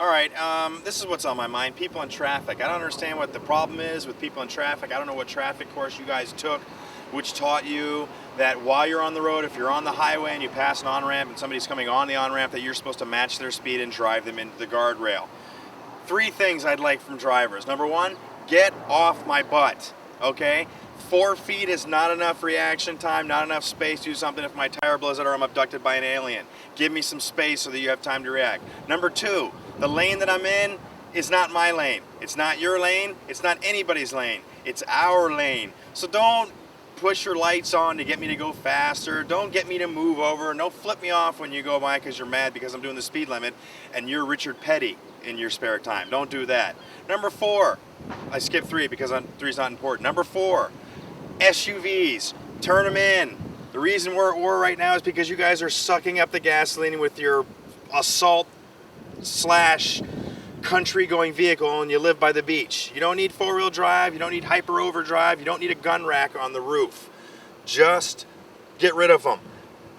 All right, this is what's on my mind. People in traffic. I don't understand what the problem is with people in traffic. I don't know what traffic course you guys took, which taught you that while you're on the road, if you're on the highway and you pass an on-ramp and somebody's coming on the on-ramp, that you're supposed to match their speed and drive them into the guardrail. 3 things I'd like from drivers. Number 1, get off my butt, okay? 4 feet is not enough reaction time, not enough space to do something if my tire blows out or I'm abducted by an alien. Give me some space so that you have time to react. Number 2, the lane that I'm in is not my lane. It's not your lane. It's not anybody's lane. It's our lane. So don't push your lights on to get me to go faster. Don't get me to move over. Don't flip me off when you go by because you're mad because I'm doing the speed limit and you're Richard Petty in your spare time. Don't do that. Number 4, I skipped 3 because 3 is not important. Number 4, SUVs, turn them in. The reason we're at war right now is because you guys are sucking up the gasoline with your assault / country going vehicle and you live by the beach. You don't need 4-wheel drive, you don't need hyper overdrive, you don't need a gun rack on the roof. Just get rid of them.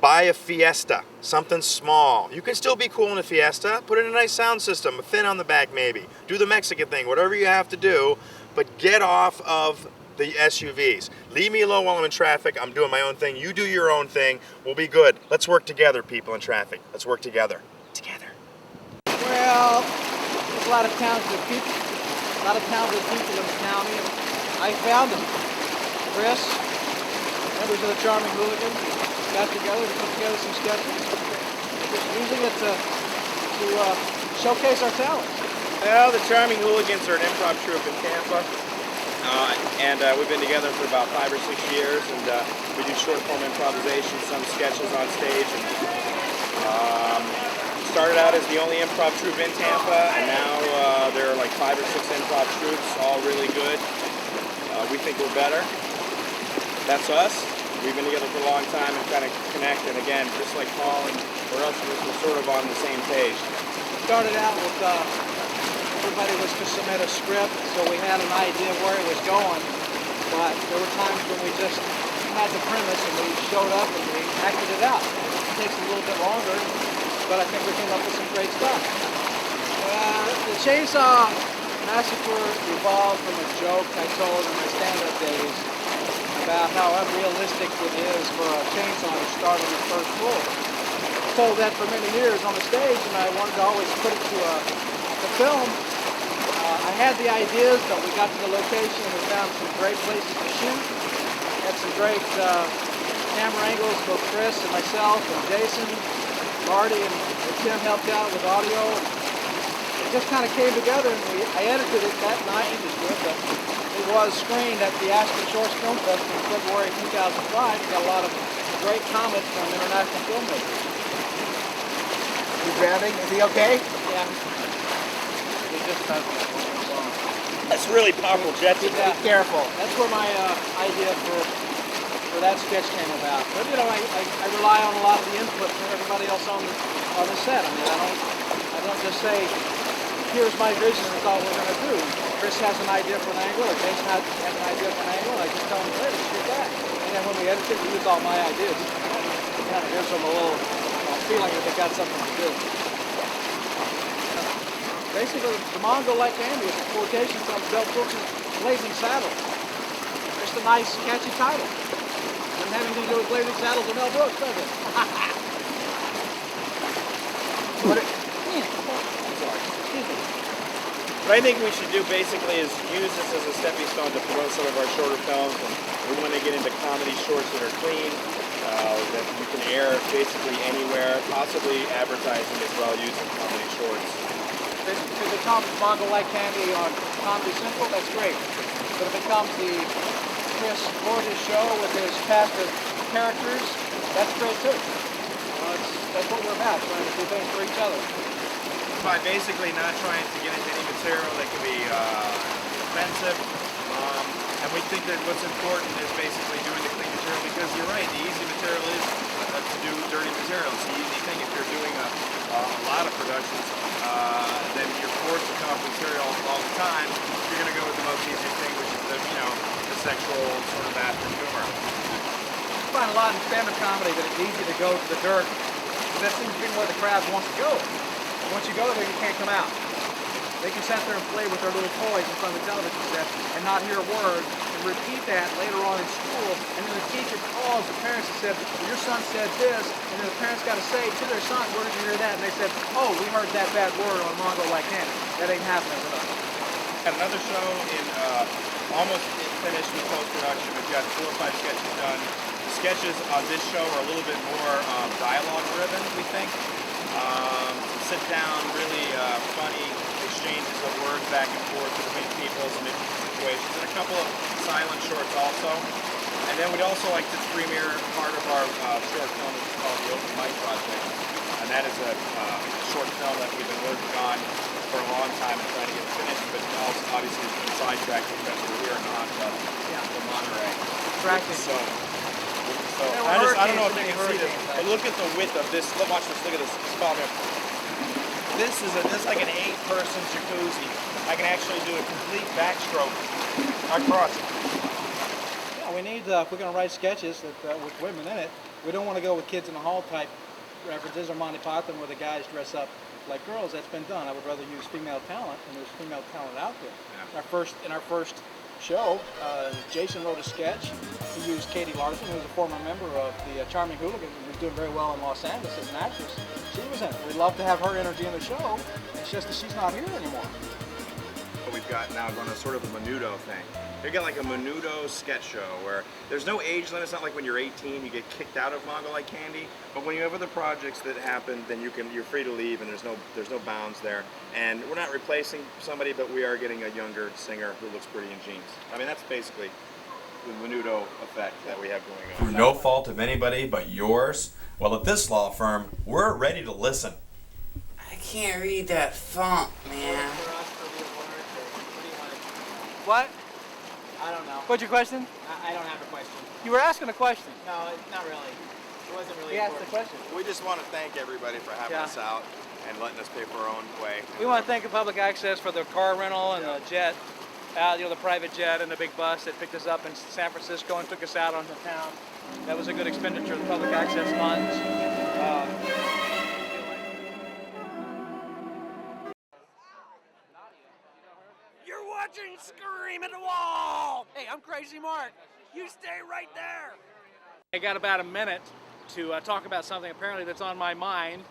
Buy a Fiesta, something small. You can still be cool in a Fiesta. Put in a nice sound system, a fin on the back maybe. Do the Mexican thing, whatever you have to do, but get off of the SUVs. Leave me alone while I'm in traffic. I'm doing my own thing. You do your own thing. We'll be good. Let's work together, people in traffic. Let's work together. Together. Well, there's a lot of talented people. A lot of talented people in the county. And I found them. Chris, members of the Charming Hooligans, got together to put together some sketches. Using it to showcase our talents. Well, the Charming Hooligans are an improv troupe in Tampa. We've been together for about 5 or 6 years, and we do short form improvisation, some sketches on stage. And, started out as the only improv troupe in Tampa, and now there are like 5 or 6 improv troupes, all really good. We think we're better. That's us. We've been together for a long time and kind of connect, and again, just like Paul and the rest of us, we're sort of on the same page. Started out with everybody was to submit a script, so we had an idea of where it was going, but there were times when we just had the premise and we showed up and we acted it out. It takes a little bit longer, but I think we came up with some great stuff. The Chainsaw Massacre evolved from a joke I told in my stand-up days about how unrealistic it is for a chainsaw to start on the first floor. I told that for many years on the stage, and I wanted to always put it to the film. I had the ideas, but we got to the location and we found some great places to shoot. Had some great camera angles, both Chris and myself and Jason, Marty and Tim helped out with audio. It just kind of came together, and I edited it that night. But it was screened at the Aspen Shores Film Festival in February 2005. We got a lot of great comments from international filmmakers. You drowning? Is he okay? Yeah. We just That's really powerful, Jesse. Be careful. That's where my idea for that sketch came about. But you know, I rely on a lot of the input from everybody else on the set. I mean, I don't just say, here's my vision, that's all we're going to do. Chris has an idea for an angle, or Jason has an idea for an angle, and I just tell him, hey, let's shoot that. And then when we edit it, we use all my ideas. It kind of gives them a little feeling that they got something to do. Basically, the Mongo Like Candy is a quotation from Mel Brooks' Blazing Saddles. Just a nice, catchy title. Doesn't have anything to do with Blazing Saddles or Mel Brooks, does it? What I think we should do basically is use this as a stepping stone to promote some of our shorter films. And we want to get into comedy shorts that are clean, that you can air basically anywhere, possibly advertising as well using comedy shorts. If it becomes Mongo Like Candy on Comedy Central, that's great. But if it becomes the Chris Borges show with his cast of characters, that's great too. That's what we're about, trying to do things for each other. By basically not trying to get into any material that can be offensive, and we think that what's important is basically doing the clean material, because you're right, the easy material is to do dirty material. It's the easy thing. If you're doing a lot of productions, then you're forced to come up with material all the time. You're going to go with the most easy thing, which is the sexual sort of bastard humor. I find a lot in stand-up comedy that it's easy to go to the dirt, because that seems to be where the crowd wants to go. Once you go there, you can't come out. They can sit there and play with their little toys in front of the television set and not hear a word, and repeat that later on in school, and then the teacher calls the parents and said, well, your son said this, and then the parents got to say to their son, where did you hear that? And they said, oh, we heard that bad word on Mongo Like Candy. That ain't happening with us. Got another show in almost finished with post-production. We've got 4 or 5 sketches done. The sketches on this show are a little bit more dialogue-driven, we think. Sit down, really funny exchanges of words back and forth between people, some interesting situations, and a couple of silent shorts also. And then we'd also like to premiere part of our short film, which is called the Open Mic Project. And that is a short film that we've been working on for a long time and trying to get finished, but also obviously it's been sidetracked because we're here in the hot tub in Monterrey. So I don't know if you can see this, but look at the width of this. Watch this. Look at this. Just follow me up. This is like an 8-person jacuzzi. I can actually do a complete backstroke across it. Yeah, we need, if we're going to write sketches with women in it, we don't want to go with kids in the hall type references or Monty Python where the guys dress up like girls. That's been done. I would rather use female talent, and there's female talent out there. Yeah. In our first show, Jason wrote a sketch. He used Katie Larson, who was a former member of the Charming Hooligans, who was doing very well in Los Angeles as an actress. She was in it. We'd love to have her energy in the show. It's just that she's not here anymore. What we've got now going on sort of a Menudo thing. You got like a Menudo sketch show where there's no age limit. It's not like when you're 18 you get kicked out of Mongo Like Candy. But when you have other projects that happen, then you're free to leave, and there's no bounds there. And we're not replacing somebody, but we are getting a younger singer who looks pretty in jeans. I mean, that's basically the Menudo effect that we have going on. Through no fault of anybody but yours. Well, at this law firm, we're ready to listen. I can't read that font, man. What? I don't know. What's your question? I don't have a question. You were asking a question. No, not really. It wasn't really He asked the important. question. We just want to thank everybody for having us out and letting us pay for our own way. We want to thank the Public Access for the car rental and the jet, the private jet and the big bus that picked us up in San Francisco and took us out onto town. That was a good expenditure of the Public Access funds. You're watching Scream at the Wall! Hey, I'm Crazy Mark. You stay right there! I got about a minute to talk about something apparently that's on my mind.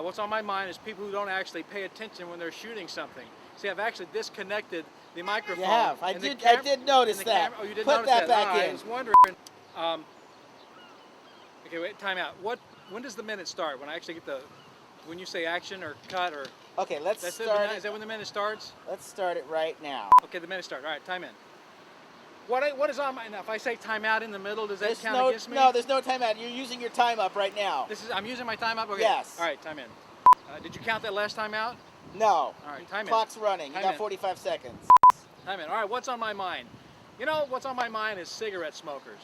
What's on my mind is people who don't actually pay attention when they're shooting something. See, I've actually disconnected the microphone. You have. I did notice that. Oh, you did Put notice that back I in. was wondering. Okay, wait, time out. When does the minute start? When I actually get when you say action or cut or... Okay, let's That's start it? Is that when the minute starts? Let's start it right now. Okay, the minute starts. All right, time in. What is on my... Now, if I say time out in the middle, does that count against me? No, there's no time out. You're using your time up right now. I'm using my time up? Okay. Yes. All right, time in. Did you count that last time out? No. All right, time in. Clock's running. You Time got in. 45 seconds. Time in. All right, what's on my mind? You know, what's on my mind is cigarette smokers.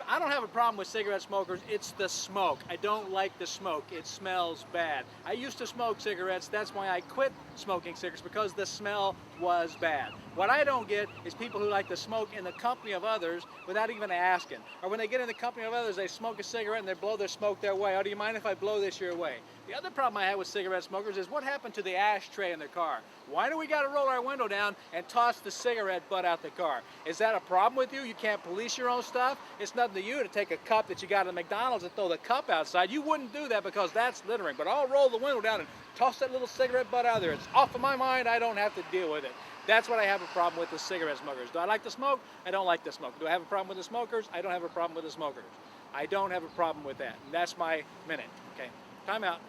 I don't have a problem with cigarette smokers. It's the smoke. I don't like the smoke. It smells bad. I used to smoke cigarettes. That's why I quit smoking cigarettes, because the smell was bad. What I don't get is people who like to smoke in the company of others without even asking. Or when they get in the company of others, they smoke a cigarette and they blow their smoke their way. Oh, do you mind if I blow this your way? The other problem I have with cigarette smokers is what happened to the ashtray in their car? Why do we got to roll our window down and toss the cigarette butt out the car? Is that a problem with you? You can't police your own stuff? It's nothing to you to take a cup that you got at McDonald's and throw the cup outside. You wouldn't do that because that's littering. But I'll roll the window down and toss that little cigarette butt out there. It's off of my mind. I don't have to deal with it. That's what I have a problem with cigarette smokers. Do I like to smoke? I don't like to smoke. Do I have a problem with the smokers? I don't have a problem with the smokers. I don't have a problem with that. And that's my minute. Okay, time out.